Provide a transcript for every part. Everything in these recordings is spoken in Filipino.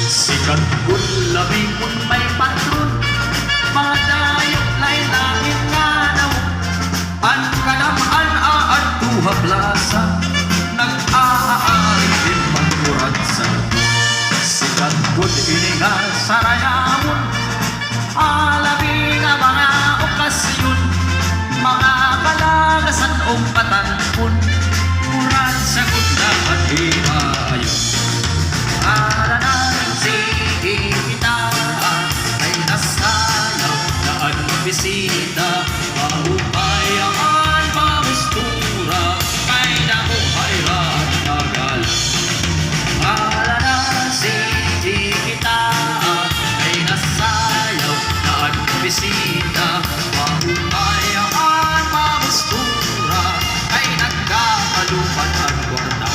Sikat kun labi kun may patron, mga dayok lain-lain nga daw. Ang kanamaan at tuha plaza, nag-aari din pagkuransa. Sikat kun ini nga sarayamon, alabi nga mga okasyon, mga kalagasan o patanpon, kuransa kun na at himayon. Sige kita ay nasayaw na ang bisita, maupayaan, mamustura, kay namuhay at nagal. Sige kita ay nasayaw na ang bisita, maupayaan, mamustura, kay nagkakalupan ang kwarta.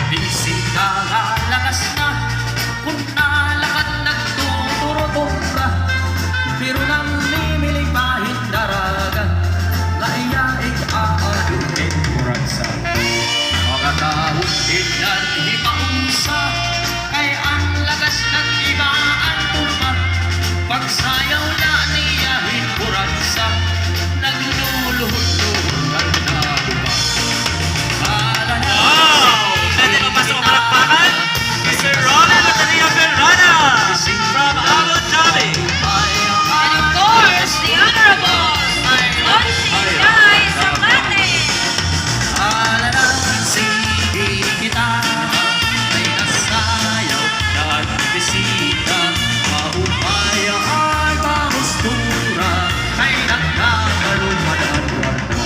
Bisita lakas na, kung nalakad nagtuturotong ka, pero nang mimilipahin daragan, naiyaig aadunin kuransa. Mga tao ilan hipaunsa, kay ang lakas ng iba ang tulma, pagsayaw na niyahin kuransa, nagluluhod-luhod ng nabuba. Mr. Ronald Bateria Verana from Abu Dhabi. And of course, the Honorable Onsay Zacate. Sige kita ay nasayaw na ang bisita, maupayaan, mamustura, kay nagkakaluman ang kwarta.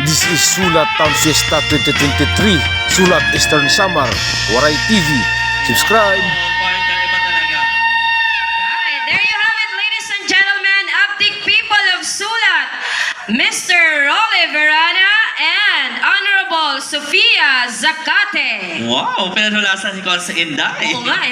This is Sulat Town Fiesta 2023, Sulat Eastern Samar, Waray TV. Subscribe! Right, there you have it, ladies and gentlemen, Abdic people of Sulat, Mr. Rolly Verana and Honorable Sofia Zacate. Wow, pinanulasan si Consa Inday. Oo nga,